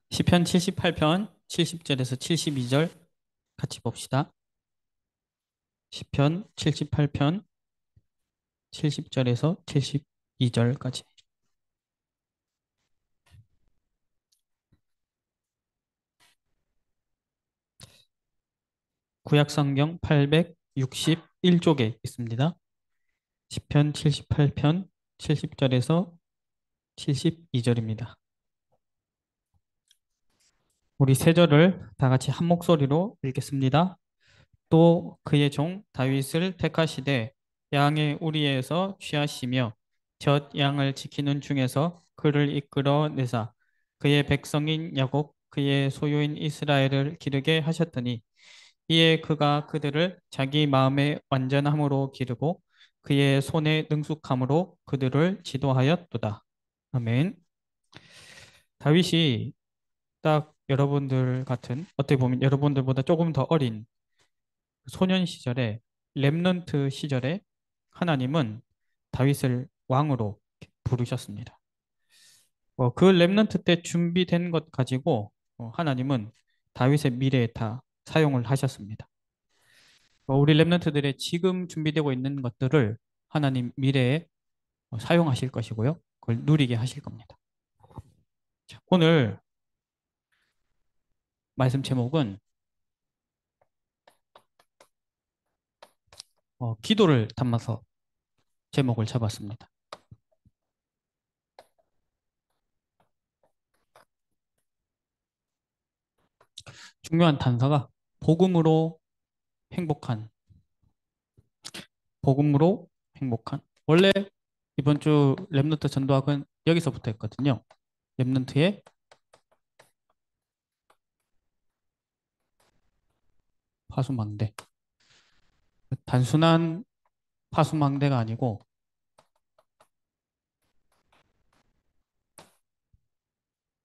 시편 78편 70절에서 72절 같이 봅시다. 시편 78편 70절에서 72절까지. 구약성경 861쪽에 있습니다. 시편 78편 70절에서 72절입니다. 우리 세 절을 다 같이 한 목소리로 읽겠습니다. 또 그의 종 다윗을 택하시되 양의 우리에서 취하시며 젖 양을 지키는 중에서 그를 이끌어 내사 그의 백성인 야곱 그의 소유인 이스라엘을 기르게 하셨더니 이에 그가 그들을 자기 마음의 완전함으로 기르고 그의 손의 능숙함으로 그들을 지도하였도다. 아멘. 다윗이 딱 여러분들 같은 어떻게 보면 여러분들보다 조금 더 어린 소년 시절에 렘넌트 시절에 하나님은 다윗을 왕으로 부르셨습니다. 그 렘넌트 때 준비된 것 가지고 하나님은 다윗의 미래에 다 사용을 하셨습니다. 우리 렘넌트들의 지금 준비되고 있는 것들을 하나님 미래에 사용하실 것이고요. 그걸 누리게 하실 겁니다. 자, 오늘 말씀 제목은 기도를 담아서 제목을 잡았습니다. 중요한 단서가 복음으로 행복한, 복음으로 행복한. 원래 이번 주 랩노트 전도학은 여기서부터 했거든요. 랩노트의 파수망대. 단순한 파수망대가 아니고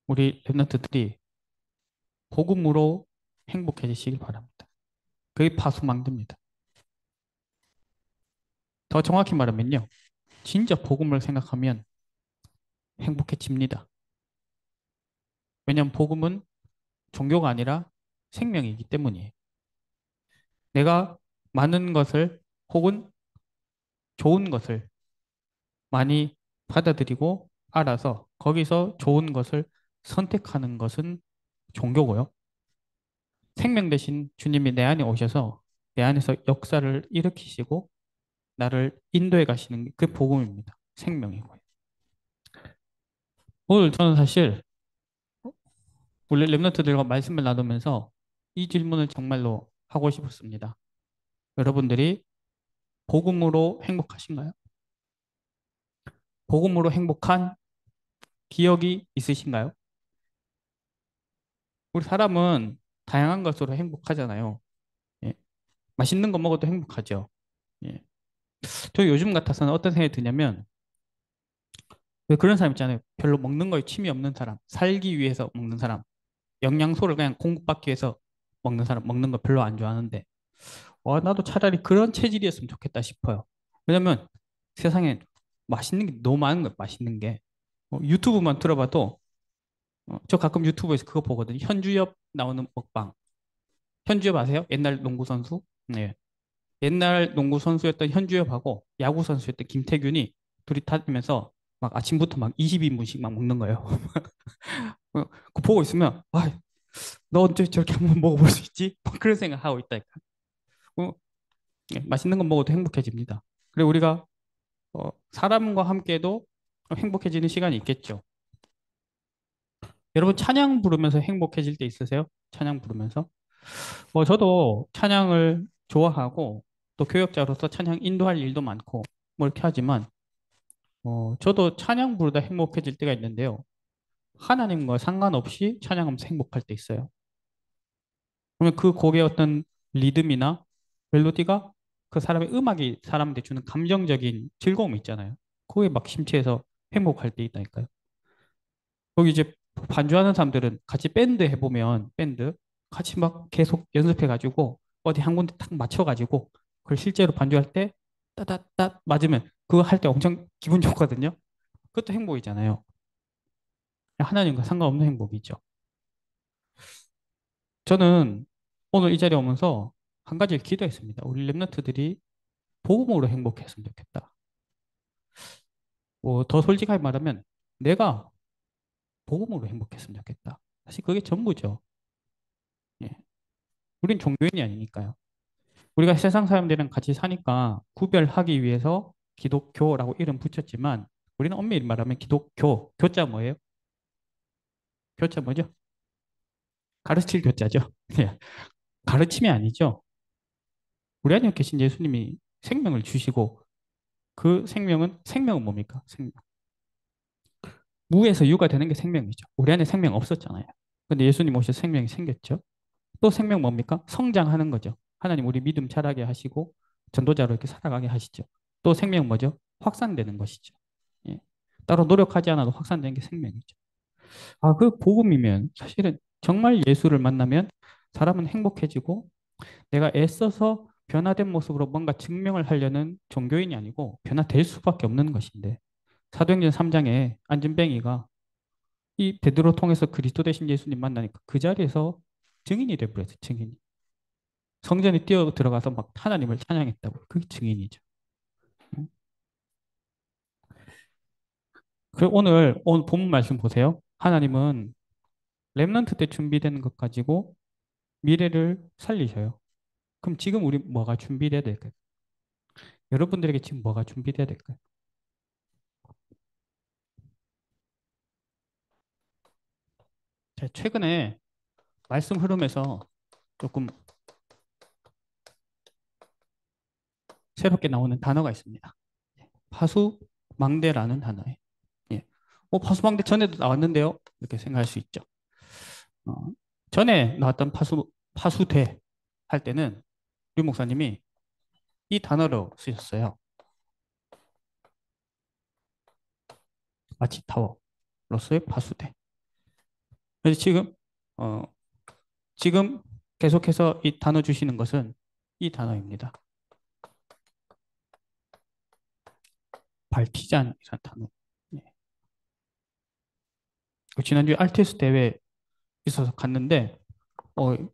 우리 랩노트들이 복음으로 행복해지시길 바랍니다. 그게 파수망대입니다. 더 정확히 말하면요. 진짜 복음을 생각하면 행복해집니다. 왜냐하면 복음은 종교가 아니라 생명이기 때문이에요. 내가 많은 것을 혹은 좋은 것을 많이 받아들이고 알아서 거기서 좋은 것을 선택하는 것은 종교고요. 생명 대신 주님이 내 안에 오셔서 내 안에서 역사를 일으키시고 나를 인도해 가시는 게 그 복음입니다. 생명이고요. 오늘 저는 사실 우리 랩런트들과 말씀을 나누면서 이 질문을 정말로 하고 싶었습니다. 여러분들이 복음으로 행복하신가요? 복음으로 행복한 기억이 있으신가요? 우리 사람은 다양한 것으로 행복하잖아요. 예. 맛있는 거 먹어도 행복하죠. 예. 저 요즘 같아서는 어떤 생각이 드냐면 왜 그런 사람 있잖아요. 별로 먹는 거에 취미 없는 사람, 살기 위해서 먹는 사람, 영양소를 그냥 공급받기 위해서 먹는 사람, 먹는 거 별로 안 좋아하는데 나도 차라리 그런 체질이었으면 좋겠다 싶어요. 왜냐면 세상에 맛있는 게 너무 많은 거예요. 맛있는 게. 유튜브만 들어봐도 저 가끔 유튜브에서 그거 보거든요. 현주엽 나오는 먹방. 현주엽 아세요? 옛날 농구 선수? 네. 옛날 농구 선수였던 현주엽하고 야구 선수였던 김태균이 둘이 다니면서 막 아침부터 막 20인분씩 막 먹는 거예요. 그거 보고 있으면 너 언제 저렇게 한번 먹어볼 수 있지? 막 그런 생각하고 있다니까. 어, 맛있는 거 먹어도 행복해집니다. 그리고 우리가 사람과 함께도 행복해지는 시간이 있겠죠. 여러분 찬양 부르면서 행복해질 때 있으세요? 찬양 부르면서? 저도 찬양을 좋아하고 또 교역자로서 찬양 인도할 일도 많고 뭐 이렇게 하지만 저도 찬양 부르다 행복해질 때가 있는데요. 하나님과 상관없이 찬양하면서 행복할 때 있어요. 그러면 그 곡의 어떤 리듬이나 멜로디가 그 사람의 음악이 사람한테 주는 감정적인 즐거움이 있잖아요. 그거에 막 심취해서 행복할 때 있다니까요. 거기 이제 반주하는 사람들은 같이 밴드 해보면 밴드 같이 막 계속 연습해가지고 어디 한 군데 딱 맞춰가지고 그걸 실제로 반주할 때 따다따 맞으면 그거 할 때 엄청 기분 좋거든요. 그것도 행복이잖아요. 하나님과 상관없는 행복이죠. 저는 오늘 이 자리에 오면서 한 가지를 기도했습니다. 우리 랩런트들이 복음으로 행복했으면 좋겠다. 뭐 더 솔직하게 말하면 내가 복음으로 행복했으면 좋겠다. 사실 그게 전부죠. 예. 우린 종교인이 아니니까요. 우리가 세상 사람들이랑 같이 사니까 구별하기 위해서 기독교라고 이름 붙였지만 우리는 엄밀히 말하면 기독교, 교자 뭐예요? 교자 뭐죠? 가르칠 교자죠. 예. 가르침이 아니죠. 우리 안에 계신 예수님이 생명을 주시고 그 생명은 뭡니까? 생명. 무에서 유가 되는 게 생명이죠. 우리 안에 생명 없었잖아요. 근데 예수님 오셔서 생명이 생겼죠. 또 생명 뭡니까? 성장하는 거죠. 하나님 우리 믿음 자라게 하시고 전도자로 이렇게 살아가게 하시죠. 또 생명 뭐죠? 확산되는 것이죠. 예. 따로 노력하지 않아도 확산되는 게 생명이죠. 아, 그 복음이면 사실은 정말 예수를 만나면 사람은 행복해지고 내가 애써서 변화된 모습으로 뭔가 증명을 하려는 종교인이 아니고 변화될 수밖에 없는 것인데 사도행전 3장에 안진뱅이가 이 베드로 통해서 그리스도 되신 예수님 만나니까 그 자리에서 증인이 돼버렸어요. 증인이. 성전에 뛰어 들어가서 막 하나님을 찬양했다고. 그게 증인이죠. 음. 그 오늘 본 말씀 보세요. 하나님은 렘넌트 때 준비되는 것 가지고 미래를 살리셔요. 그럼 지금 우리 뭐가 준비돼야 될까요? 여러분들에게 지금 뭐가 준비돼야 될까요? 제가 최근에 말씀 흐름에서 조금 새롭게 나오는 단어가 있습니다. 파수망대라는 단어예요. 예. 파수망대 전에도 나왔는데요. 이렇게 생각할 수 있죠. 어, 전에 나왔던 파수대 할 때는 류 목사님이 이 단어로 쓰셨어요. 마치타워로서의 파수대. 그래서 어, 지금 계속해서 이 단어 주시는 것은 이 단어입니다. 발티잔이라는 단어. 예. 지난주에 RTS 대회 있어서 갔는데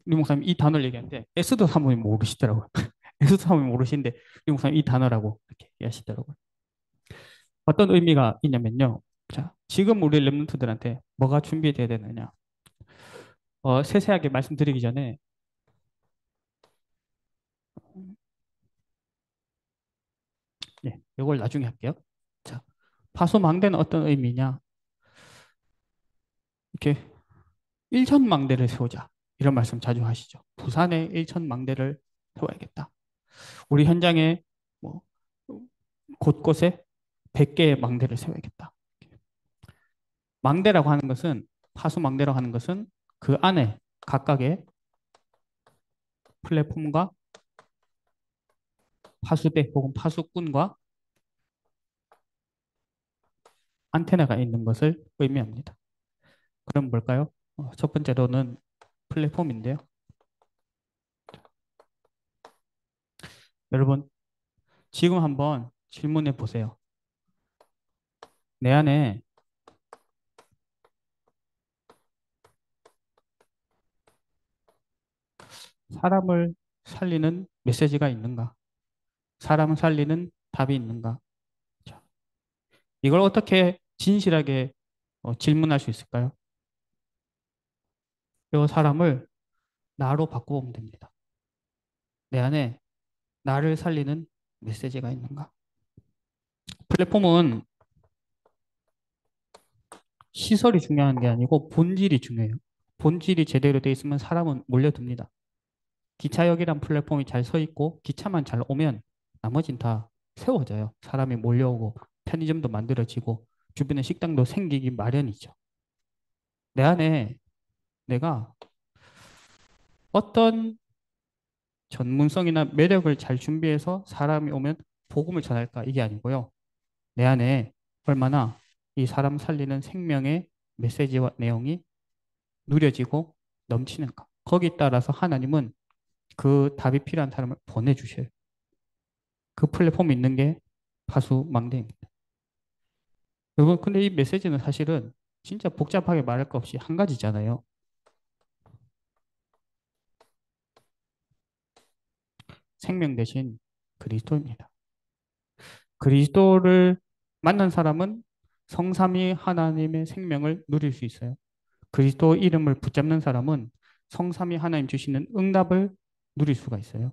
류 목사님 이 단어를 얘기하는데 에스더 사모님 모르시더라고요. 에스더 사모님 모르시는데 류 목사님 이 단어라고 이렇게 얘기하시더라고요. 어떤 의미가 있냐면요. 자, 지금 우리 랩런트들한테 뭐가 준비돼야 되느냐. 세세하게 말씀드리기 전에 예, 이걸 나중에 할게요. 자, 파소망대는 어떤 의미냐? 이렇게 일천망대를 세우자. 이런 말씀 자주 하시죠. 부산에 일천망대를 세워야겠다. 우리 현장에 뭐 곳곳에 100개의 망대를 세워야겠다. 망대라고 하는 것은 파수망대라고 하는 것은 그 안에 각각의 플랫폼과 파수대 혹은 파수꾼과 안테나가 있는 것을 의미합니다. 그럼 뭘까요? 첫 번째로는 플랫폼인데요. 여러분, 지금 한번 질문해 보세요. 내 안에 사람을 살리는 메시지가 있는가? 사람을 살리는 답이 있는가? 자, 이걸 어떻게 진실하게 질문할 수 있을까요? 이 사람을 나로 바꿔보면 됩니다. 내 안에 나를 살리는 메시지가 있는가? 플랫폼은 시설이 중요한 게 아니고 본질이 중요해요. 본질이 제대로 돼 있으면 사람은 몰려듭니다. 기차역이란 플랫폼이 잘 서 있고 기차만 잘 오면 나머진 다 세워져요. 사람이 몰려오고 편의점도 만들어지고 주변에 식당도 생기기 마련이죠. 내 안에 내가 어떤 전문성이나 매력을 잘 준비해서 사람이 오면 복음을 전할까 이게 아니고요. 내 안에 얼마나 이 사람 살리는 생명의 메시지와 내용이 누려지고 넘치는가. 거기에 따라서 하나님은 그 답이 필요한 사람을 보내주셔요. 그 플랫폼이 있는 게 파수망대입니다. 여러분, 근데 이 메시지는 사실은 진짜 복잡하게 말할 거 없이 한 가지잖아요. 생명 대신 그리스도입니다. 그리스도를 만난 사람은 성삼위 하나님의 생명을 누릴 수 있어요. 그리스도 이름을 붙잡는 사람은 성삼위 하나님 주시는 응답을 누릴 수가 있어요.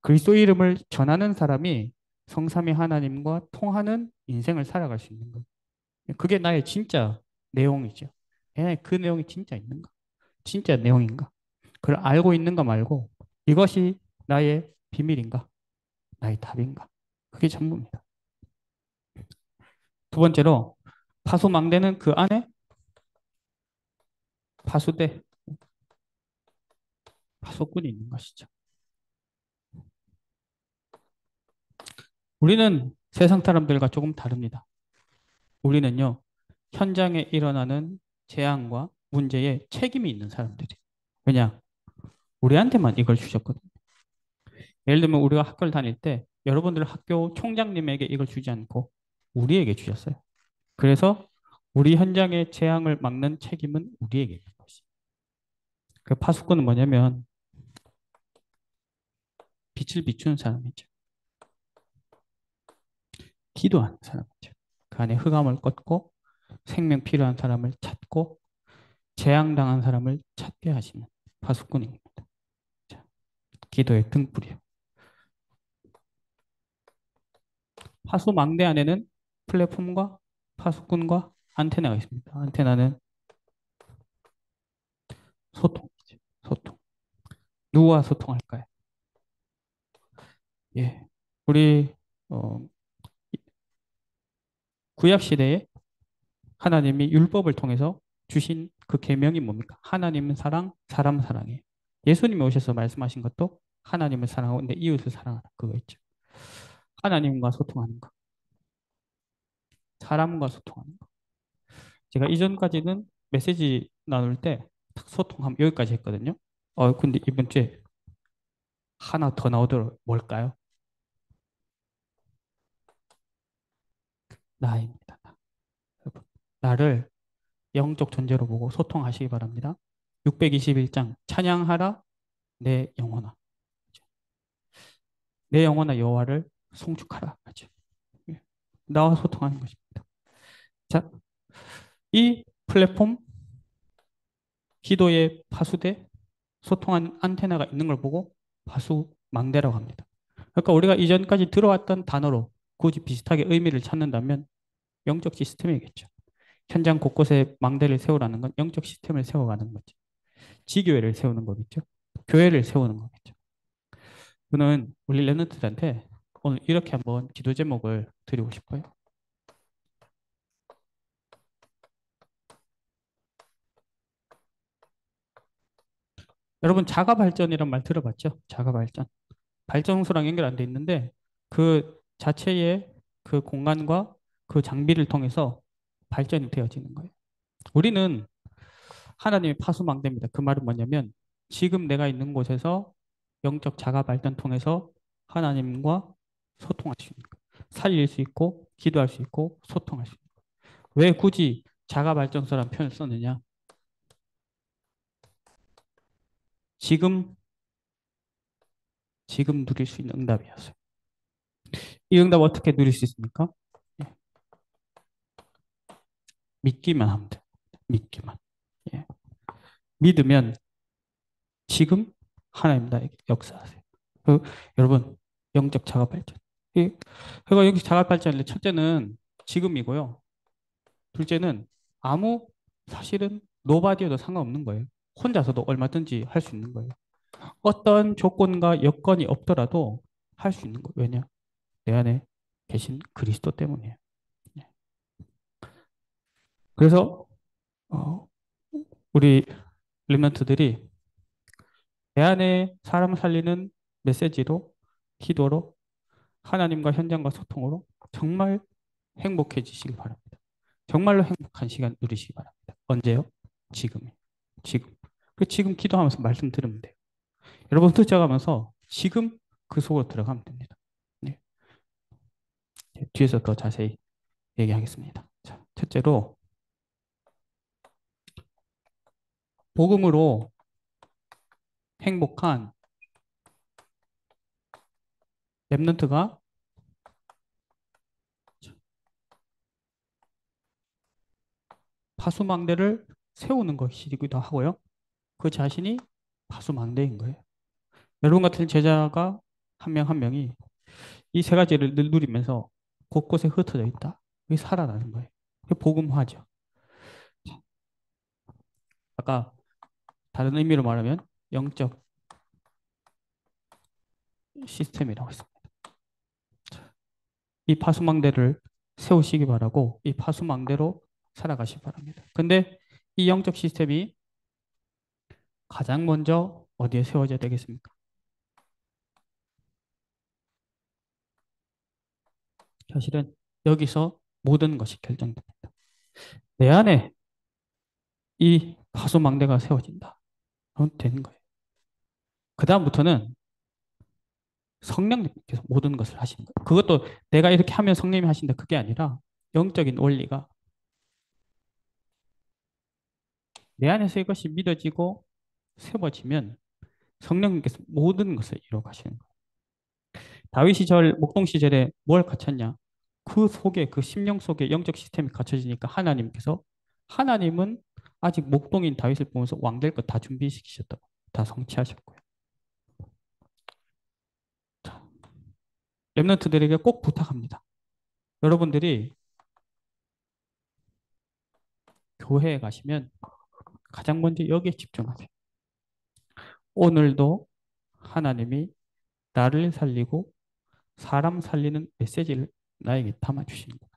그리스도 이름을 전하는 사람이 성삼위 하나님과 통하는 인생을 살아갈 수 있는 거예요. 그게 나의 진짜 내용이죠. 그 내용이 진짜 있는가? 진짜 내용인가? 그걸 알고 있는가 말고 이것이 나의 비밀인가? 나의 답인가? 그게 전부입니다. 두 번째로 파수망대는 그 안에 파수대, 파수꾼이 있는 것이죠. 우리는 세상 사람들과 조금 다릅니다. 우리는요, 현장에 일어나는 재앙과 문제에 책임이 있는 사람들이에요. 왜냐? 우리한테만 이걸 주셨거든요. 예를 들면 우리가 학교를 다닐 때 여러분들 학교 총장님에게 이걸 주지 않고 우리에게 주셨어요. 그래서 우리 현장의 재앙을 막는 책임은 우리에게 있는 것이. 그 파수꾼은 뭐냐면 빛을 비추는 사람이죠. 기도하는 사람이죠. 그 안에 흑암을 꺾고 생명 필요한 사람을 찾고 재앙당한 사람을 찾게 하시는 파수꾼입니다. 자, 기도의 등불이요. 파수망대 안에는 플랫폼과 파수꾼과 안테나가 있습니다. 안테나는 소통이죠. 소통. 누구와 소통할까요? 예. 우리 어, 구약 시대에 하나님이 율법을 통해서 주신 그 계명이 뭡니까? 하나님은 사랑, 사람 사랑이에요. 예수님이 오셔서 말씀하신 것도 하나님을 사랑하고 내 이웃을 사랑하는 그거 있죠. 하나님과 소통하는 거, 사람과 소통하는 거. 제가 이전까지는 메시지 나눌 때 소통하면 여기까지 했거든요. 근데 이번 주에 하나 더 나오더라고요. 뭘까요? 나입니다. 나. 여러분, 나를 영적 존재로 보고 소통하시기 바랍니다. 621장 찬양하라 내 영혼아. 내 영혼아 여호와를 송축하라 하죠. 예. 나와 소통하는 것입니다. 자, 이 플랫폼 기도의 파수대 소통하는 안테나가 있는 걸 보고 파수망대라고 합니다. 그러니까 우리가 이전까지 들어왔던 단어로 굳이 비슷하게 의미를 찾는다면 영적 시스템이겠죠. 현장 곳곳에 망대를 세우라는 건 영적 시스템을 세워가는 거죠. 지교회를 세우는 거겠죠. 교회를 세우는 거겠죠. 저는 우리 랩런트들한테 오늘 이렇게 한번 기도 제목을 드리고 싶어요. 여러분 자가 발전이란 말 들어봤죠? 자가 발전. 발전소랑 연결 안 돼 있는데 그 자체의 그 공간과 그 장비를 통해서 발전이 되어지는 거예요. 우리는 하나님의 파수망대입니다. 그 말은 뭐냐면 지금 내가 있는 곳에서 영적 자가 발전 통해서 하나님과 소통할 수 있는 거예요. 살릴 수 있고 기도할 수 있고 소통할 수 있는 거예요. 왜 굳이 자가 발전소라는 표현을 썼느냐? 지금 지금 누릴 수 있는 응답이었어요. 이 응답 어떻게 누릴 수 있습니까? 예, 믿기만 하면 돼요. 믿기만. 예. 믿으면 지금 하나님 나에게 역사하세요. 여러분 영적 자가 발전. 그러니까 영적 자가 발전의 첫째는 지금이고요. 둘째는 아무 사실은 노바디어도 상관없는 거예요. 혼자서도 얼마든지 할 수 있는 거예요. 어떤 조건과 여건이 없더라도 할 수 있는 거예요. 왜냐? 내 안에 계신 그리스도 때문이에요. 예. 그래서 어, 우리 렘넌트들이 내 안에 사람 살리는 메시지로 기도로 하나님과 현장과 소통으로 정말 행복해지시기 바랍니다. 정말로 행복한 시간 누리시기 바랍니다. 언제요? 지금이요. 지금. 지금 기도하면서 말씀 들으면 돼요. 여러분 듣져가면서 지금 그 속으로 들어가면 됩니다. 네. 뒤에서 더 자세히 얘기하겠습니다. 첫째로 복음으로 행복한 랩런트가 파수망대를 세우는 것이기도 하고요. 그 자신이 파수망대인 거예요. 여러분 같은 제자가 한 명 한 명이 이 세 가지를 늘 누리면서 곳곳에 흩어져 있다. 그게 살아나는 거예요. 그게 복음화죠. 아까 다른 의미로 말하면 영적 시스템이라고 했습니다. 이 파수망대를 세우시기 바라고 이 파수망대로 살아가시기 바랍니다. 근데 이 영적 시스템이 가장 먼저 어디에 세워져야 되겠습니까? 사실은 여기서 모든 것이 결정됩니다. 내 안에 이 파수망대가 세워진다. 그럼 되는 거예요. 그 다음부터는 성령님께서 모든 것을 하시는 거예요. 그것도 내가 이렇게 하면 성령님이 하신다. 그게 아니라 영적인 원리가 내 안에서 이것이 믿어지고 세워지면 성령님께서 모든 것을 이루어 가시는 거예요. 다윗 시절, 목동 시절에 뭘 갖췄냐? 그 속에, 그 심령 속에 영적 시스템이 갖춰지니까 하나님은 아직 목동인 다윗을 보면서 왕 될 것 다 준비시키셨다고. 다 성취하셨고요. 자, 랩런트들에게 꼭 부탁합니다. 여러분들이 교회에 가시면 가장 먼저 여기에 집중하세요. 오늘도 하나님이 나를 살리고 사람 살리는 메시지를 나에게 담아주시는 거예요.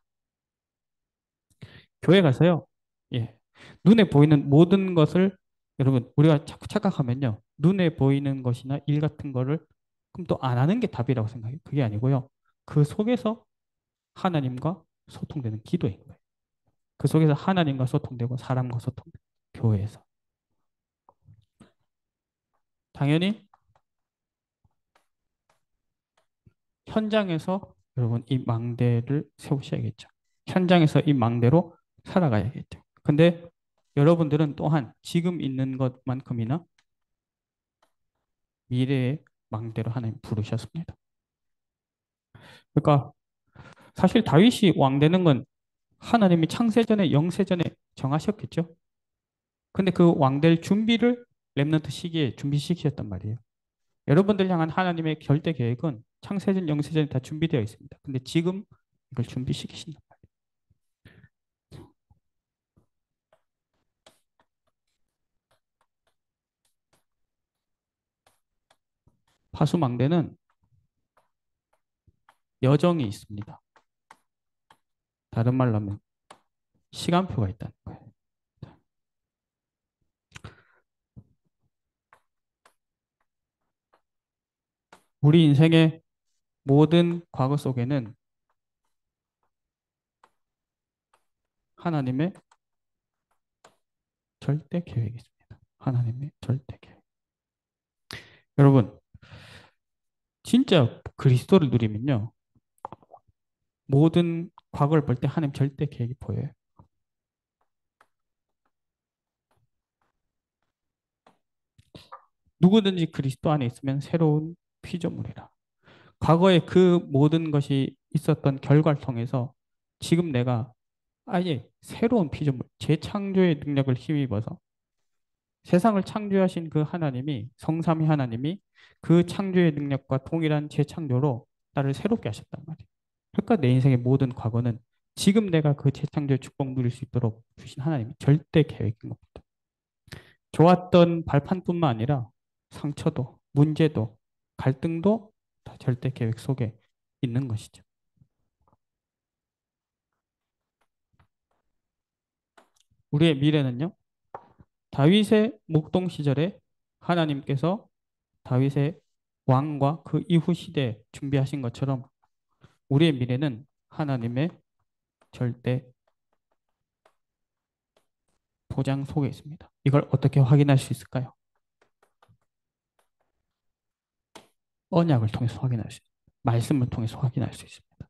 교회 가서요. 예. 눈에 보이는 모든 것을 여러분 우리가 자꾸 착각하면요. 눈에 보이는 것이나 일 같은 거를 그럼 또 안 하는 게 답이라고 생각해요. 그게 아니고요. 그 속에서 하나님과 소통되는 기도인 거예요. 그 속에서 하나님과 소통되고 사람과 소통되고 교회에서. 당연히 현장에서 여러분 이 망대를 세우셔야겠죠. 현장에서 이 망대로 살아가야겠죠. 근데 여러분들은 또한 지금 있는 것만큼이나 미래의 망대로 하나님 부르셨습니다. 그러니까 사실 다윗이 왕 되는 건 하나님이 창세전에 영세전에 정하셨겠죠. 근데 그 왕 될 준비를 렘넌트 시기에 준비시키셨단 말이에요. 여러분들 향한 하나님의 결대 계획은 창세전 영세전에 다 준비되어 있습니다. 근데 지금 이걸 준비시키신다. 파수망대는 여정이 있습니다. 다른 말로 하면 시간표가 있다는 거예요. 우리 인생의 모든 과거 속에는 하나님의 절대 계획이 있습니다. 하나님의 절대 계획. 여러분, 진짜 그리스도를 누리면요. 모든 과거를 볼 때 하나님 절대 계획이 보여요. 누구든지 그리스도 안에 있으면 새로운 피조물이라. 과거에 그 모든 것이 있었던 결과를 통해서 지금 내가 아예 새로운 피조물, 재창조의 능력을 힘입어서 세상을 창조하신 그 하나님이, 성삼위 하나님이 그 창조의 능력과 동일한 재창조로 나를 새롭게 하셨단 말이에요. 그러니까 내 인생의 모든 과거는 지금 내가 그 재창조의 축복 누릴 수 있도록 주신 하나님이 절대 계획인 겁니다. 좋았던 발판뿐만 아니라 상처도, 문제도, 갈등도 다 절대 계획 속에 있는 것이죠. 우리의 미래는요, 다윗의 목동 시절에 하나님께서 다윗의 왕과 그 이후 시대에 준비하신 것처럼 우리의 미래는 하나님의 절대 보장 속에 있습니다. 이걸 어떻게 확인할 수 있을까요? 언약을 통해서 확인할 수 있습니다. 말씀을 통해서 확인할 수 있습니다.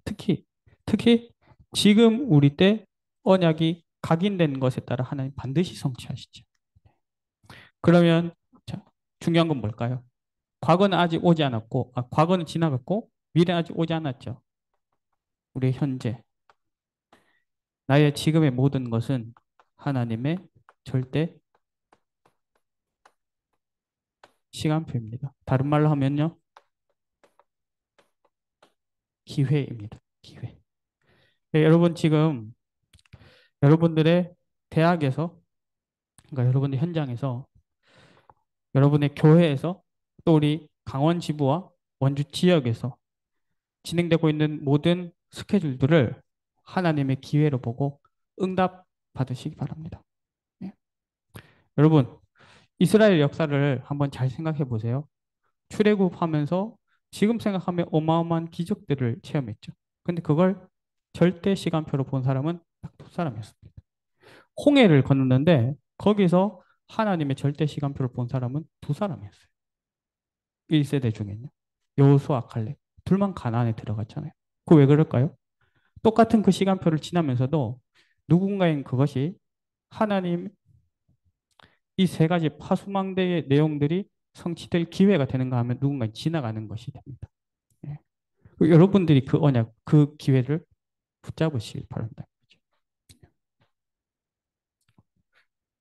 특히, 특히 지금 우리 때 언약이 각인된 것에 따라 하나님 반드시 성취하시죠. 그러면 자, 중요한 건 뭘까요? 과거는 아직 오지 않았고, 과거는 지나갔고, 미래는 아직 오지 않았죠. 우리 현재, 나의 지금의 모든 것은 하나님의 절대 시간표입니다. 다른 말로 하면요, 기회입니다. 기회. 네, 여러분 지금 여러분들의 대학에서, 그러니까 여러분의 현장에서, 여러분의 교회에서, 또 우리 강원 지부와 원주 지역에서 진행되고 있는 모든 스케줄들을 하나님의 기회로 보고 응답 받으시기 바랍니다. 예. 여러분, 이스라엘 역사를 한번 잘 생각해 보세요. 출애굽하면서 지금 생각하면 어마어마한 기적들을 체험했죠. 근데 그걸 절대 시간표로 본 사람은 딱 두 사람이었습니다. 홍해를 건넜는데 거기서 하나님의 절대 시간표를 본 사람은 두 사람이었어요. 1세대 중에는요. 여호수아 칼렙. 둘만 가나안에 들어갔잖아요. 그 왜 그럴까요? 똑같은 그 시간표를 지나면서도 누군가인 그것이 하나님 이 세 가지 파수망대의 내용들이 성취될 기회가 되는가 하면 누군가 지나가는 것이 됩니다. 예. 여러분들이 그 언약, 그 기회를 붙잡으시길 바란다.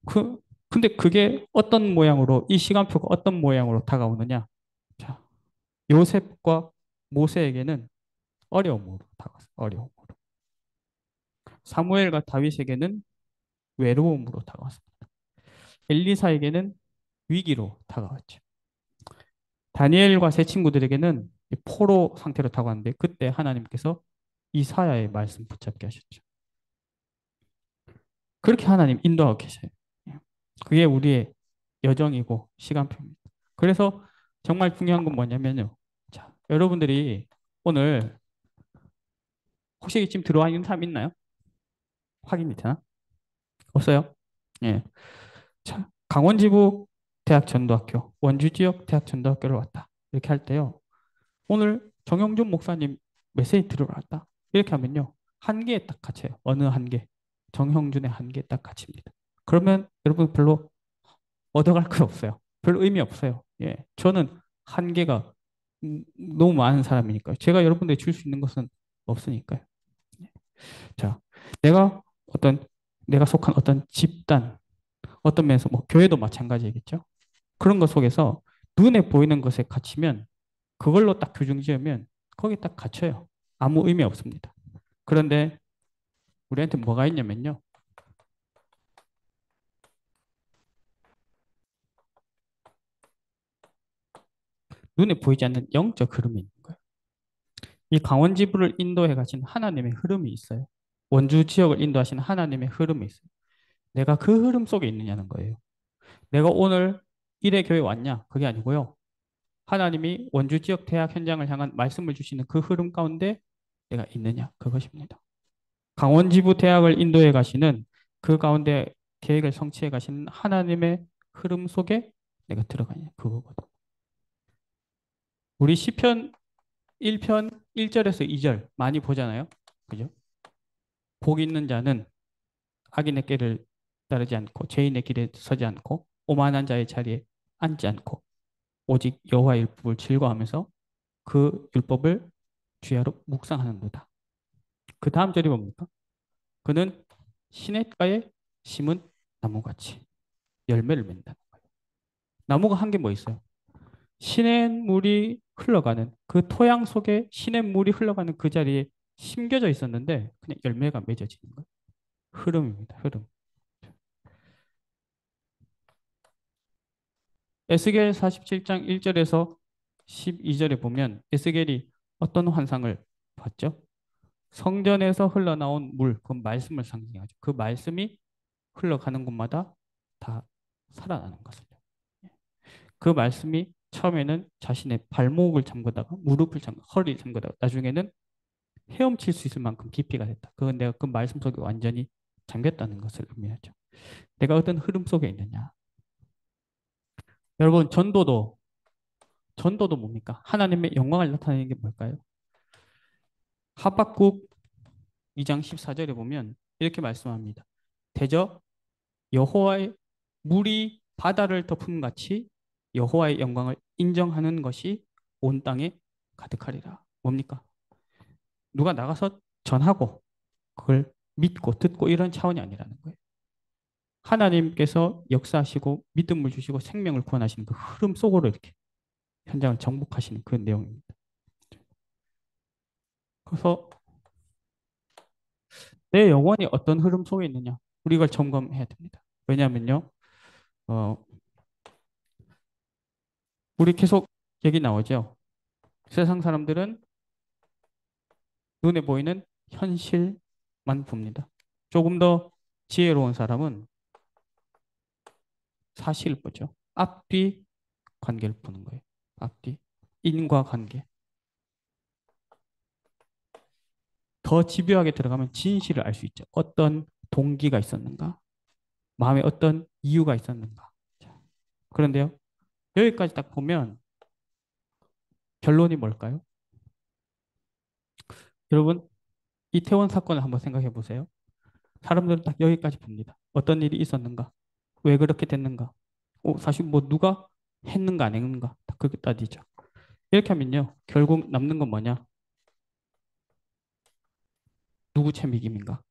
그, 근데 그게 어떤 모양으로, 이 시간표가 어떤 모양으로 다가오느냐? 자, 요셉과 모세에게는 어려움으로 다가왔어요. 어려움으로. 사무엘과 다윗에게는 외로움으로 다가왔습니다. 엘리사에게는 위기로 다가왔죠. 다니엘과 세 친구들에게는 포로 상태로 다가왔는데 그때 하나님께서 이사야의 말씀 붙잡게 하셨죠. 그렇게 하나님 인도하고 계세요. 그게 우리의 여정이고 시간표입니다. 그래서 정말 중요한 건 뭐냐면요. 자, 여러분들이 오늘 혹시 지금 들어와 있는 사람 있나요? 확인이 되나? 없어요? 예. 자, 강원지부 대학 전도학교, 원주 지역 대학 전도학교를 왔다. 이렇게 할 때요. 오늘 정영준 목사님 메시지 들어왔다. 이렇게 하면요. 한계에 딱 갇혀요. 어느 한계? 정형준의 한계에 딱 갇힙니다. 그러면 여러분 별로 얻어갈 거 없어요. 별 의미 없어요. 예. 저는 한계가 너무 많은 사람이니까요. 제가 여러분들이 줄 수 있는 것은 없으니까요. 예. 자, 내가 어떤, 내가 속한 어떤 집단, 어떤 면에서 뭐 교회도 마찬가지겠죠. 그런 것 속에서 눈에 보이는 것에 갇히면 그걸로 딱 규정 지으면 거기 딱 갇혀요. 아무 의미 없습니다. 그런데 우리한테 뭐가 있냐면요. 눈에 보이지 않는 영적 흐름이 있는 거예요. 이 강원 지부를 인도해 가신 하나님의 흐름이 있어요. 원주 지역을 인도하시는 하나님의 흐름이 있어요. 내가 그 흐름 속에 있느냐는 거예요. 내가 오늘 일의 교회 왔냐? 그게 아니고요. 하나님이 원주 지역 대학 현장을 향한 말씀을 주시는 그 흐름 가운데 내가 있느냐? 그것입니다. 강원지부 대학을 인도해 가시는 그 가운데 계획을 성취해 가시는 하나님의 흐름 속에 내가 들어가냐? 그거거든. 우리 시편 1편 1절에서 2절 많이 보잖아요. 그죠? 복 있는 자는 악인의 길을 따르지 않고 죄인의 길에 서지 않고 오만한 자의 자리에 앉지 않고 오직 여호와의 율법을 즐거워하면서 그 율법을 주야로 묵상하는도다. 그 다음 절이 뭡니까? 그는 시냇가에 심은 나무같이 열매를 맺는다는 거예요. 나무가 한 게 뭐 있어요? 시냇물이 흘러가는 그 토양 속에 시냇물이 흘러가는 그 자리에 심겨져 있었는데 그냥 열매가 맺어지는 거예요. 흐름입니다. 흐름. 에스겔 47장 1절에서 12절에 보면 에스겔이 어떤 환상을 봤죠? 성전에서 흘러나온 물, 그 말씀을 상징하죠. 그 말씀이 흘러가는 곳마다 다 살아나는 것을. 그 말씀이 처음에는 자신의 발목을 잠그다가 무릎을 잠그, 허리를 잠그다가 나중에는 헤엄칠 수 있을 만큼 깊이가 됐다. 그건 내가 그 말씀 속에 완전히 잠겼다는 것을 의미하죠. 내가 어떤 흐름 속에 있느냐. 여러분, 전도도 뭡니까? 하나님의 영광을 나타내는 게 뭘까요? 하박국 2장 14절에 보면 이렇게 말씀합니다. 대저 여호와의 물이 바다를 덮음 같이 여호와의 영광을 인정하는 것이 온 땅에 가득하리라. 뭡니까? 누가 나가서 전하고 그걸 믿고 듣고 이런 차원이 아니라는 거예요. 하나님께서 역사하시고 믿음을 주시고 생명을 구원하시는 그 흐름 속으로 이렇게 현장을 정복하시는 그 내용입니다. 그래서 내 영혼이 어떤 흐름 속에 있느냐 우리 이걸 점검해야 됩니다. 왜냐하면요, 어, 우리 계속 얘기 나오죠. 세상 사람들은 눈에 보이는 현실만 봅니다. 조금 더 지혜로운 사람은 사실을 보죠. 앞뒤 관계를 보는 거예요. 앞뒤 인과관계. 더 집요하게 들어가면 진실을 알 수 있죠. 어떤 동기가 있었는가? 마음에 어떤 이유가 있었는가? 자, 그런데요, 여기까지 딱 보면 결론이 뭘까요? 여러분, 이태원 사건을 한번 생각해 보세요. 사람들은 딱 여기까지 봅니다. 어떤 일이 있었는가? 왜 그렇게 됐는가? 사실 뭐 누가 했는가 안 했는가? 다 그렇게 따지죠. 이렇게 하면요, 결국 남는 건 뭐냐? 누구 책임인가?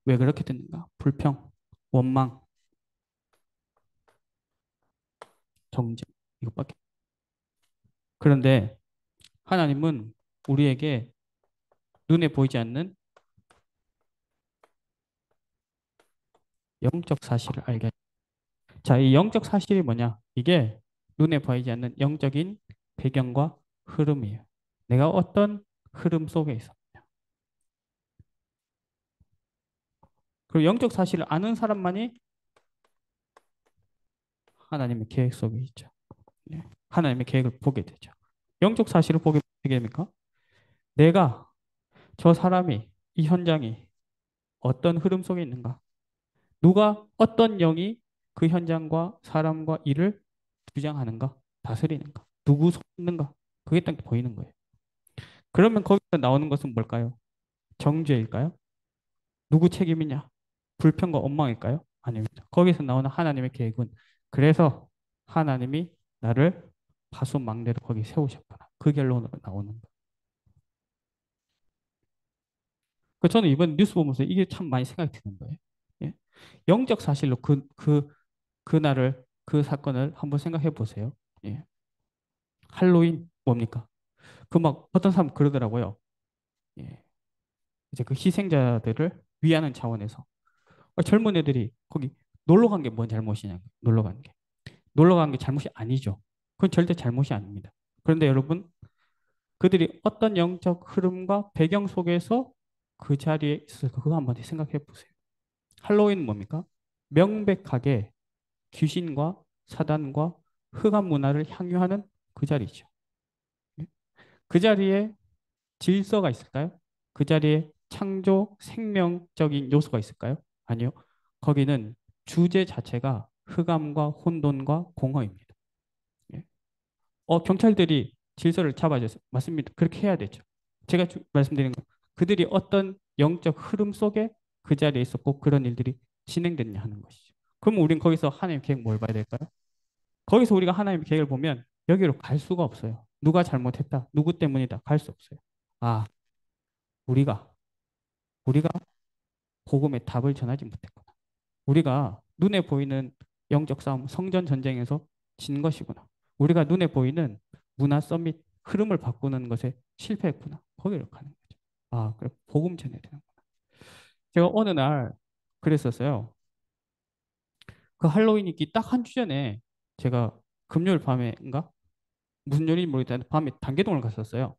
왜 그렇게 됐는가? 불평, 원망, 정죄 이것밖에. 그런데 하나님은 우리에게 눈에 보이지 않는 영적 사실을 알게. 자, 이 영적 사실이 뭐냐? 이게 눈에 보이지 않는 영적인 배경과 흐름이에요. 내가 어떤 흐름 속에 있어. 그리고 영적 사실을 아는 사람만이 하나님의 계획 속에 있죠. 예. 하나님의 계획을 보게 되죠. 영적 사실을 보게 되게 됩니까? 내가 저 사람이 이 현장이 어떤 흐름 속에 있는가? 누가 어떤 영이 그 현장과 사람과 일을 주장하는가? 다스리는가? 누구 손 있는가? 그게 딱 보이는 거예요. 그러면 거기서 나오는 것은 뭘까요? 정죄일까요? 누구 책임이냐? 불평과 원망일까요? 아닙니다. 거기서 나오는 하나님의 계획은 그래서 하나님이 나를 파수망대로 거기 세우셨구나. 그 결론으로 나오는 거예요. 저는 이번 뉴스 보면서 이게 참 많이 생각이 드는 거예요. 예? 영적 사실로 그날을 그 사건을 한번 생각해 보세요. 예. 할로윈 뭡니까? 그 막 어떤 사람 그러더라고요. 예. 이제 그 희생자들을 위하는 차원에서 젊은 애들이 거기 놀러 간 게 뭔 잘못이냐? 놀러 간 게. 놀러 간 게 잘못이 아니죠. 그건 절대 잘못이 아닙니다. 그런데 여러분, 그들이 어떤 영적 흐름과 배경 속에서 그 자리에 있을까? 그거 한번 생각해 보세요. 할로윈은 뭡니까? 명백하게 귀신과 사단과 흑암 문화를 향유하는 그 자리죠. 그 자리에 질서가 있을까요? 그 자리에 창조 생명적인 요소가 있을까요? 아니요. 거기는 주제 자체가 흑암과 혼돈과 공허입니다. 예. 경찰들이 질서를 잡아줘서 맞습니다. 그렇게 해야 되죠. 제가 말씀드린 건 그들이 어떤 영적 흐름 속에 그 자리에 있었고 그런 일들이 진행됐냐 하는 것이죠. 그럼 우린 거기서 하나님 계획 뭘 봐야 될까요? 거기서 우리가 하나님의 계획을 보면 여기로 갈 수가 없어요. 누가 잘못했다, 누구 때문이다, 갈 수 없어요. 아, 우리가 우리가 복음의 답을 전하지 못했구나. 우리가 눈에 보이는 영적 싸움, 성전 전쟁에서 진 것이구나. 우리가 눈에 보이는 문화 서밋 흐름을 바꾸는 것에 실패했구나. 거기로 가는 거죠. 아, 그래 복음 전해야 되는 거야. 제가 어느 날 그랬었어요. 그 할로윈 있기 딱 한 주 전에 제가 금요일 밤에인가 무슨 요일인지 모르겠는데 밤에 단계동을 갔었어요.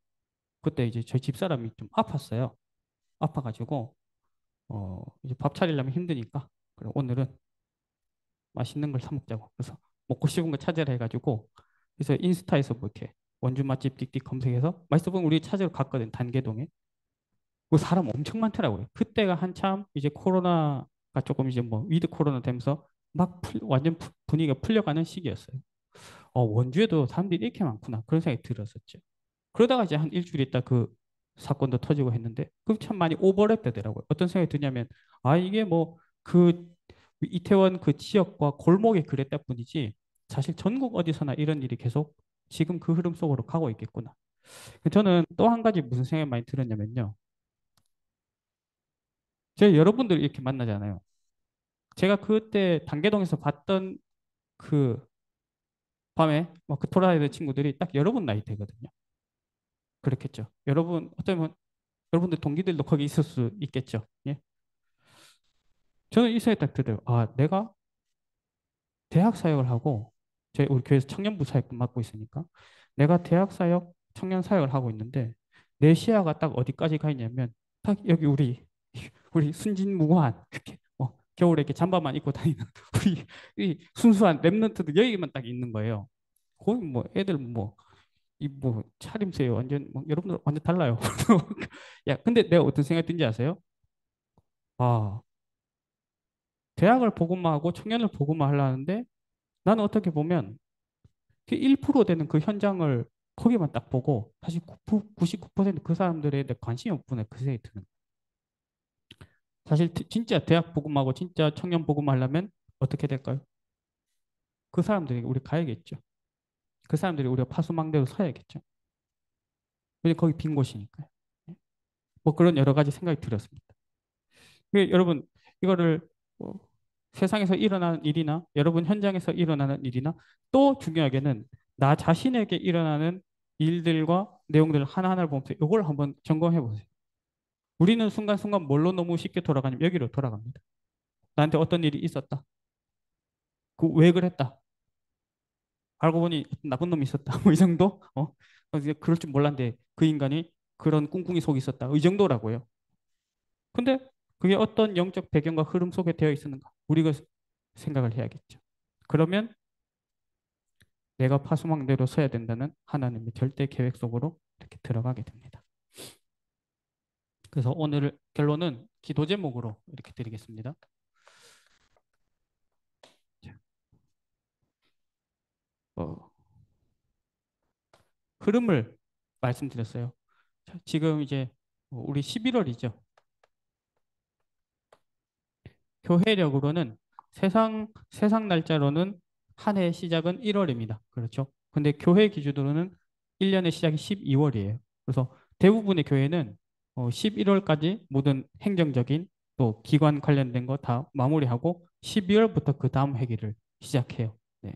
그때 이제 저희 집사람이 좀 아팠어요. 아파가지고 이제 밥 차리려면 힘드니까 그래 오늘은 맛있는 걸 사 먹자고. 그래서 먹고 싶은 거 찾으라 해가지고 그래서 인스타에서 뭐 이렇게 원주 맛집 띡띡 검색해서 맛있어 보면 우리 찾으러 갔거든 단계동에. 그 사람 엄청 많더라고요. 그때가 한참 이제 코로나가 조금 이제 뭐 위드 코로나 되면서 막 완전 분위기가 풀려가는 시기였어요. 원주에도 사람들이 이렇게 많구나 그런 생각이 들었었죠. 그러다가 이제 한 일주일 있다 그 사건도 터지고 했는데 그 참 많이 오버랩 되더라고요. 어떤 생각이 드냐면 아 이게 뭐 그 이태원 그 지역과 골목이 그랬다 뿐이지 사실 전국 어디서나 이런 일이 계속 지금 그 흐름 속으로 가고 있겠구나. 저는 또 한 가지 무슨 생각이 많이 들었냐면요. 제가 여러분들 이렇게 만나잖아요. 제가 그때 단계동에서 봤던 그 밤에 막 그 돌아다니는 친구들이 딱 여러분 나이대거든요. 그렇겠죠. 여러분 어쩌면 여러분들 동기들도 거기 있을 수 있겠죠. 예. 저는 이 생각이 딱 들어요. 아, 내가 대학 사역을 하고 우리 교회에서 청년부 사역 맡고 있으니까 내가 대학 사역, 청년 사역을 하고 있는데 내 시야가 딱 어디까지 가 있냐면 딱 여기 우리 순진무구한 이렇게 겨울에 이렇게 잠바만 입고 다니는 우리 이 순수한 랩런트들 여기만 딱 있는 거예요. 거기 뭐 애들 뭐 이 뭐 차림새 완전 뭐 여러분들 완전 달라요. 야, 근데 내가 어떤 생각이 든지 아세요? 아, 대학을 보고만 하고 청년을 보고만 하려는데 나는 어떻게 보면 그 1% 되는 그 현장을 거기만 딱 보고 사실 99%그 사람들에 대해 관심이 없구나 그 생각이 드는 거예요. 사실 진짜 대학 보고만 하고 진짜 청년 보고만 하려면 어떻게 될까요? 그 사람들이 우리 가야겠죠. 그 사람들이 우리가 파수망대로 서야겠죠. 왜냐 거기 빈 곳이니까요. 뭐 그런 여러 가지 생각이 들었습니다. 여러분 이거를 뭐 세상에서 일어나는 일이나 여러분 현장에서 일어나는 일이나 또 중요하게는 나 자신에게 일어나는 일들과 내용들을 하나하나 보면서 이걸 한번 점검해 보세요. 우리는 순간순간 뭘로 너무 쉽게 돌아가냐면 여기로 돌아갑니다. 나한테 어떤 일이 있었다. 그 왜 그랬다. 알고 보니 나쁜 놈이 있었다. 뭐 이 정도? 이제 그럴 줄 몰랐는데 그 인간이 그런 꿍꿍이 속에 있었다. 이 정도라고요. 근데 그게 어떤 영적 배경과 흐름 속에 되어 있었는가? 우리가 생각을 해야겠죠. 그러면 내가 파수망대로 서야 된다는 하나님의 절대 계획 속으로 이렇게 들어가게 됩니다. 그래서 오늘 결론은 기도 제목으로 이렇게 드리겠습니다. 어, 흐름을 말씀드렸어요. 지금 이제 우리 11월이죠. 교회력으로는 세상 날짜로는 한 해의 시작은 1월입니다. 그렇죠? 근데 교회 기준으로는 1년의 시작이 12월이에요. 그래서 대부분의 교회는 11월까지 모든 행정적인 또 기관 관련된 거 다 마무리하고 12월부터 그 다음 회기를 시작해요. 네.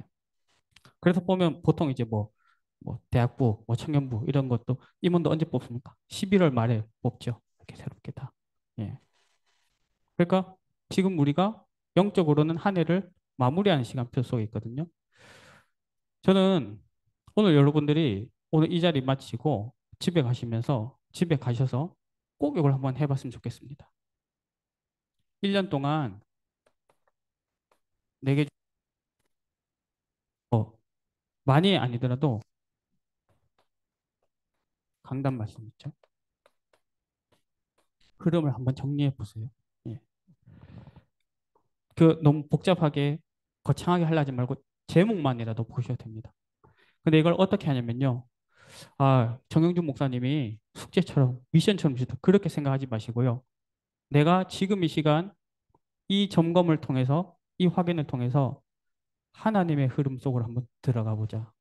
그래서 보면 보통 이제 뭐 대학부, 뭐 청년부 이런 것도 임원도 언제 뽑습니까? 11월 말에 뽑죠. 이렇게 새롭게 다. 예. 그러니까 지금 우리가 영적으로는 한 해를 마무리하는 시간표 속에 있거든요. 저는 오늘 여러분들이 오늘 이 자리 마치고 집에 가셔서 꼭 이걸 한번 해봤으면 좋겠습니다. 1년 동안 내게 많이 아니더라도 강단 말씀 있죠. 흐름을 한번 정리해 보세요. 예. 그 너무 복잡하게 거창하게 하려지 말고 제목만이라도 보셔도 됩니다. 근데 이걸 어떻게 하냐면요. 정영준 목사님이 숙제처럼 미션처럼 주다 그렇게 생각하지 마시고요. 내가 지금 이 시간 이 점검을 통해서 이 확인을 통해서 하나님의 흐름 속으로 한번 들어가 보자.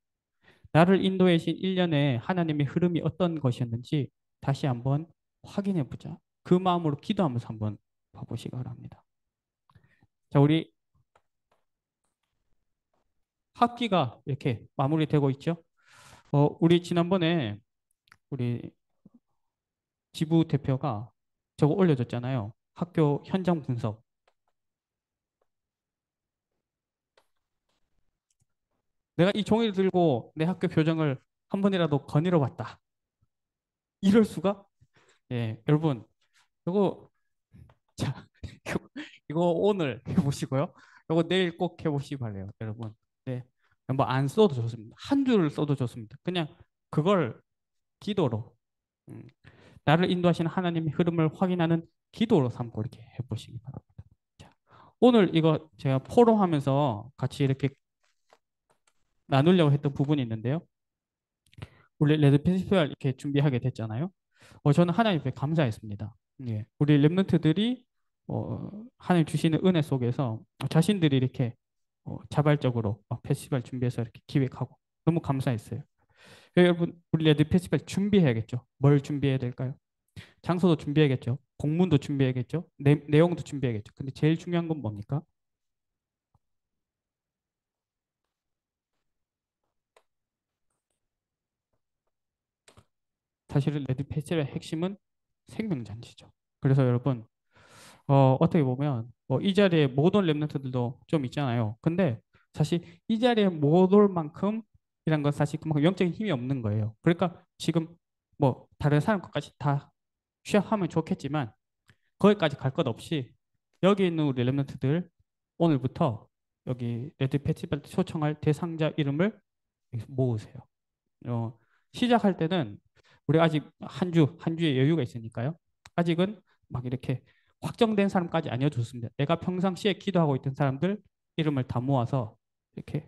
나를 인도해 주신 1년에 하나님의 흐름이 어떤 것이었는지 다시 한번 확인해 보자. 그 마음으로 기도하면서 한번 봐보시기 바랍니다. 자, 우리 학기가 이렇게 마무리되고 있죠. 우리 지난번에 우리 지부 대표가 저거 올려줬잖아요. 학교 현장 분석. 내가 이 종이를 들고 내 학교 표정을 한 번이라도 거닐어 봤다. 이럴 수가? 예, 여러분, 이거, 자, 이거 오늘 해보시고요. 이거 내일 꼭 해보시기 바래요, 여러분. 네. 뭐 안 써도 좋습니다. 한 줄을 써도 좋습니다. 그냥 그걸 기도로, 음, 나를 인도하시는 하나님의 흐름을 확인하는 기도로 삼고 이렇게 해보시기 바랍니다. 자, 오늘 이거 제가 포럼하면서 같이 이렇게 나누려고 했던 부분이 있는데요. 우리 레드 페스티벌 이렇게 준비하게 됐잖아요. 저는 하나님께 감사했습니다. 예. 우리 랩런트들이 하나님 주시는 은혜 속에서 자신들이 이렇게 자발적으로 페스티벌 준비해서 이렇게 기획하고 너무 감사했어요. 여러분, 우리 레드 페스티벌 준비해야겠죠. 뭘 준비해야 될까요? 장소도 준비해야겠죠. 공문도 준비해야겠죠. 내용도 준비해야겠죠. 근데 제일 중요한 건 뭡니까? 사실은 레드 페스티벌의 핵심은 생명잔치죠. 그래서 여러분, 어떻게 보면 이 자리에 못 온 랩런트들도 좀 있잖아요. 근데 사실 이 자리에 못 올 만큼 이란 건 사실 그만큼 영적인 힘이 없는 거예요. 그러니까 지금 뭐 다른 사람 것까지 다 취합하면 좋겠지만 거기까지 갈 것 없이 여기 있는 우리 랩런트들 오늘부터 여기 레드 페스티벌 초청할 대상자 이름을 모으세요. 어, 시작할 때는 우리 아직 한 주의 여유가 있으니까요. 아직은 막 이렇게 확정된 사람까지 아니어도 좋습니다. 내가 평상시에 기도하고 있던 사람들 이름을 다 모아서 이렇게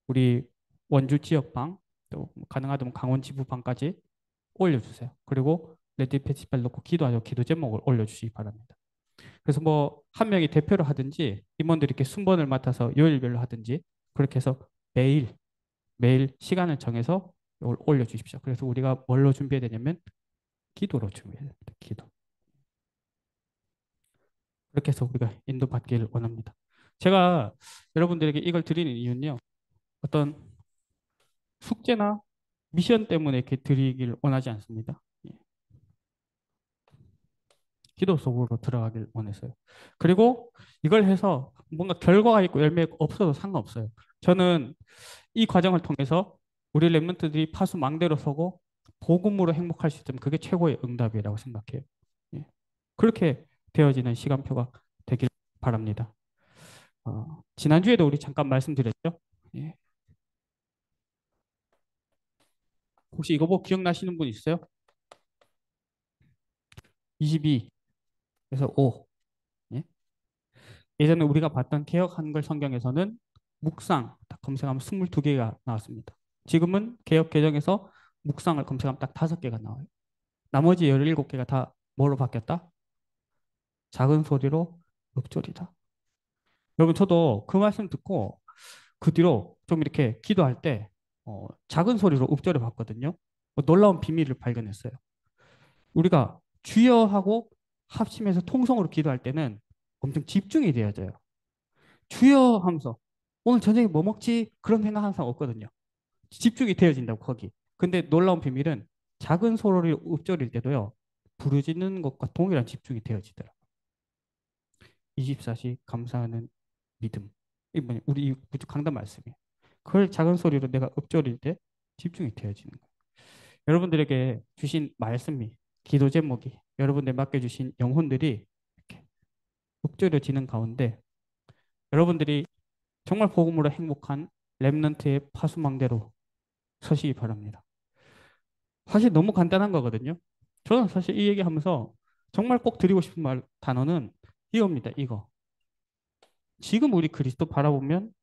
우리 원주 지역방 또 가능하다면 강원 지부방까지 올려주세요. 그리고 레디 페스티벌 놓고 기도하죠. 기도 제목을 올려주시기 바랍니다. 그래서 뭐 한 명이 대표를 하든지 임원들이 이렇게 순번을 맡아서 요일별로 하든지 그렇게 해서 매일 시간을 정해서 이걸 올려주십시오. 그래서 우리가 뭘로 준비해야 되냐면 기도로 준비해야 됩니다. 기도. 그렇게 해서 우리가 인도받기를 원합니다. 제가 여러분들에게 이걸 드리는 이유는요. 어떤 숙제나 미션 때문에 이렇게 드리길 원하지 않습니다. 예, 기도 속으로 들어가길 원해서요. 그리고 이걸 해서 뭔가 결과가 있고 열매가 없어도 상관없어요. 저는 이 과정을 통해서 우리 랩런트들이 파수망대로 서고 복음으로 행복할 수 있다면 그게 최고의 응답이라고 생각해요. 예. 그렇게 되어지는 시간표가 되길 바랍니다. 지난주에도 우리 잠깐 말씀드렸죠. 예. 혹시 이거 보고 기억나시는 분 있어요? 22에서 5. 예. 예전에 우리가 봤던 개역 한글 성경에서는 묵상 딱 검색하면 22개가 나왔습니다. 지금은 개역 개정에서 묵상을 검색하면 딱 5개가 나와요. 나머지 17개가 다 뭐로 바뀌었다? 작은 소리로 읊조리다. 여러분, 저도 그 말씀 듣고 그 뒤로 좀 이렇게 기도할 때 작은 소리로 읊조려 봤거든요. 놀라운 비밀을 발견했어요. 우리가 주여하고 합심해서 통성으로 기도할 때는 엄청 집중이 되어져요. 주여 하면서 오늘 저녁에 뭐 먹지? 그런 생각 항상 없거든요. 집중이 되어진다고 거기. 근데 놀라운 비밀은 작은 소리를 읊조릴 때도요. 부르짖는 것과 동일한 집중이 되어지더라고요. 24시 감사하는 믿음. 이 뭐냐? 우리 강단 말씀이에요. 그걸 작은 소리로 내가 읊조릴 때 집중이 되어지는 거예요. 여러분들에게 주신 말씀이 기도 제목이 여러분들 맡겨주신 영혼들이 이렇게 읊조려지는 가운데 여러분들이 정말 복음으로 행복한 렘넌트의 파수망대로 서시기 바랍니다. 사실 너무 간단한 거거든요. 저는 사실 이 얘기하면서 정말 꼭 드리고 싶은 단어는 이겁니다. 이거. 지금 우리 그리스도 바라보면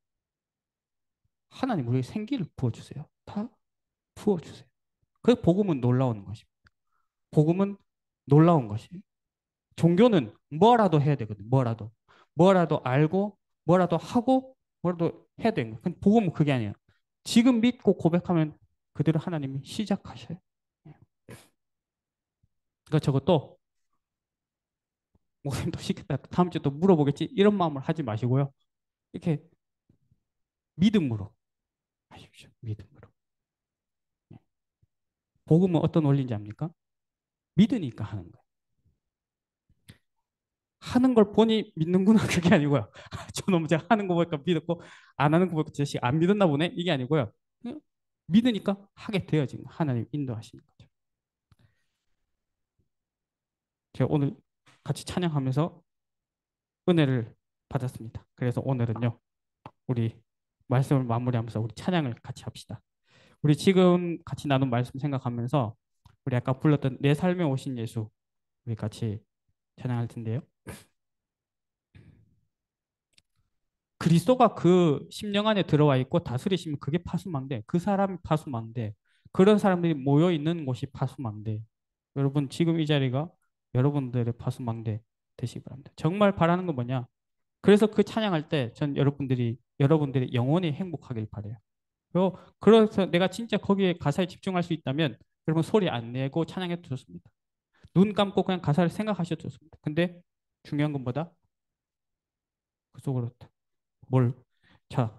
하나님 우리에게 생기를 부어주세요. 다 부어주세요. 그 복음은 놀라운 것입니다. 복음은 놀라운 것이에요. 종교는 뭐라도 해야 되거든요. 뭐라도 알고 뭐라도 하고 뭐라도 해야 되는 거예요. 근데 복음은 그게 아니에요. 지금 믿고 고백하면 그대로 하나님이 시작하셔요. 그러니까 저것도 목사님 또 시켰다. 다음 주에 또 물어보겠지. 이런 마음을 하지 마시고요. 이렇게 믿음으로 하십시오. 믿음으로. 복음은 어떤 원리인지 압니까? 믿으니까 하는 거예요. 하는 걸 보니 믿는구나 그게 아니고요. 저놈 제가 하는 거 보니까 믿었고 안 하는 거 보니까 제안 믿었나 보네 이게 아니고요. 그냥 믿으니까 하게 되어진 하나님 인도하시는 거죠. 제가 오늘 같이 찬양하면서 은혜를 받았습니다. 그래서 오늘은요 우리 말씀을 마무리하면서 우리 찬양을 같이 합시다. 우리 지금 같이 나눈 말씀 생각하면서 우리 아까 불렀던 내 삶에 오신 예수 우리 같이 찬양할 텐데요. 그리스도가 그 심령 안에 들어와 있고 다스리시면 그게 파수망대, 그 사람이 파수망대. 그런 사람들이 모여 있는 곳이 파수망대. 여러분 지금 이 자리가 여러분들의 파수망대 되시기 바랍니다. 정말 바라는 건 뭐냐? 그래서 그 찬양할 때 전 여러분들이 영원히 행복하길 바래요. 그래서 내가 진짜 거기에 가사에 집중할 수 있다면 여러분 소리 안 내고 찬양해도 좋습니다. 눈 감고 그냥 가사를 생각하셔도 좋습니다. 근데 중요한 건 뭐다? 그 속으로 뭘? 자,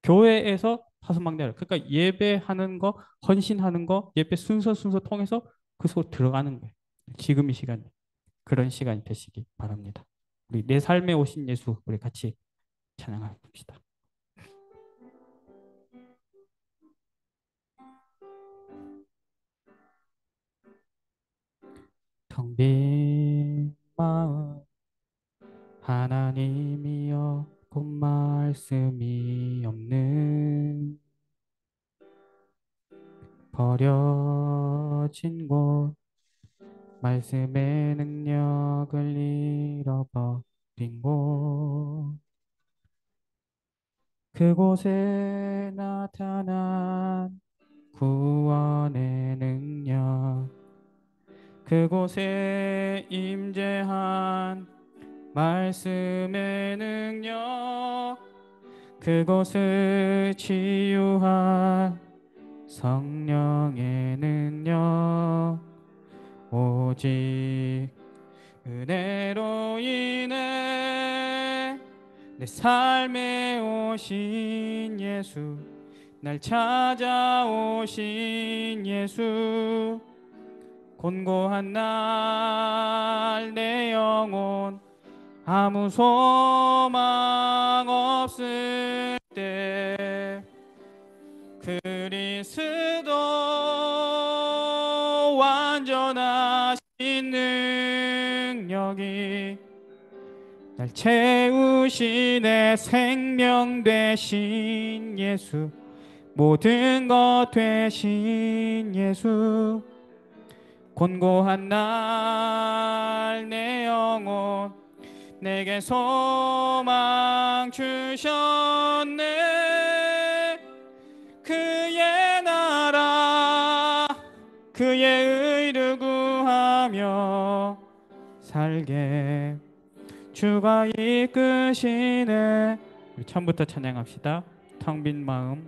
교회에서 파수망대를 그러니까 예배하는 거, 헌신하는 거, 예배 순서 통해서 그 속으로 들어가는 거예요. 지금 이 시간이 그런 시간이 되시기 바랍니다. 우리 내 삶에 오신 예수 우리 같이 찬양합시다. 텅 빈 마음 하나님이 없고 말씀이 없는 버려진 곳 말씀의 능력을 잃어버린 곳 그곳에 나타난 구원의 능력 그곳에 임재한 말씀의 능력 그곳을 치유할 성령의 능력 오직 은혜로 인해 내 삶에 오신 예수 날 찾아오신 예수 곤고한 날 내 영혼 아무 소망 없을 때 그리스도 완전하신 능력이 날 채우시네 생명 되신 예수 모든 것 되신 예수 곤고한 날 내 영혼 내게 소망 주셨네 그의 나라 그의 의를 구하며 살게 주가 이끄시네 우리 처음부터 찬양합시다. 텅 빈 마음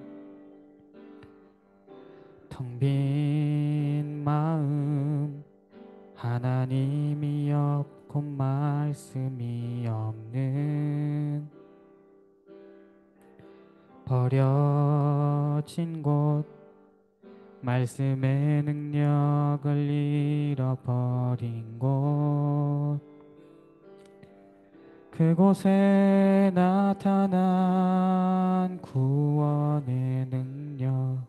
텅 빈 마음 하나님이 없고 말씀이 없는 버려진 곳 말씀의 능력을 잃어버린 곳 그곳에 나타난 구원의 능력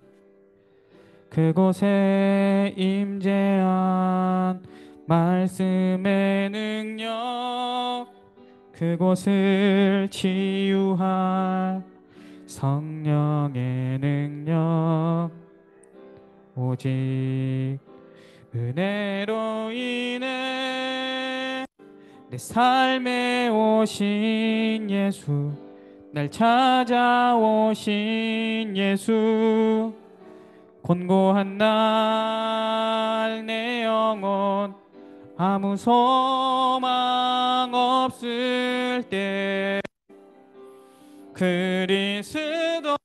그곳에 임재한 말씀의 능력 그곳을 치유할 성령의 능력 오직 은혜로 인해 내 삶에 오신 예수 날 찾아오신 예수 곤고한 날 내 영혼 아무 소망 없을 때 그리스도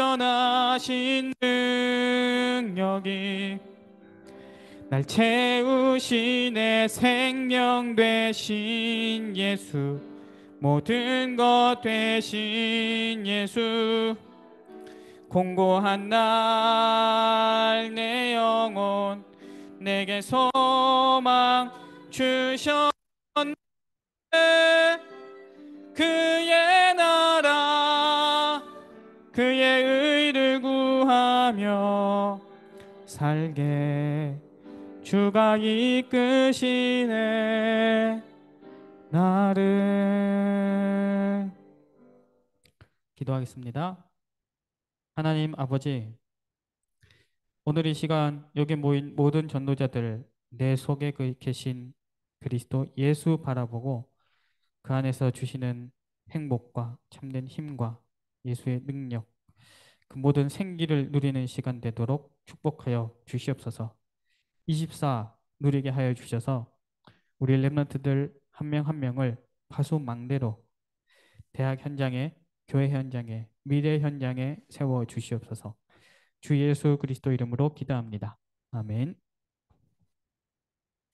완전하신 능력이 날 채우시네 생명 되신 예수 모든 것 되신 예수 공고한 날 내 영혼 내게 소망 주셨네 그의 나라 그의 의를 구하며 살게 주가 이끄시네 나를 기도하겠습니다. 하나님 아버지 오늘 이 시간 여기 모인 모든 전도자들 내 속에 계신 그리스도 예수 바라보고 그 안에서 주시는 행복과 참된 힘과 예수의 능력 그 모든 생기를 누리는 시간 되도록 축복하여 주시옵소서. 24 누리게 하여 주셔서 우리 랩런트들 한 명 한 명을 파수망대로 대학 현장에, 교회 현장에, 미래 현장에 세워 주시옵소서. 주 예수 그리스도 이름으로 기도합니다. 아멘.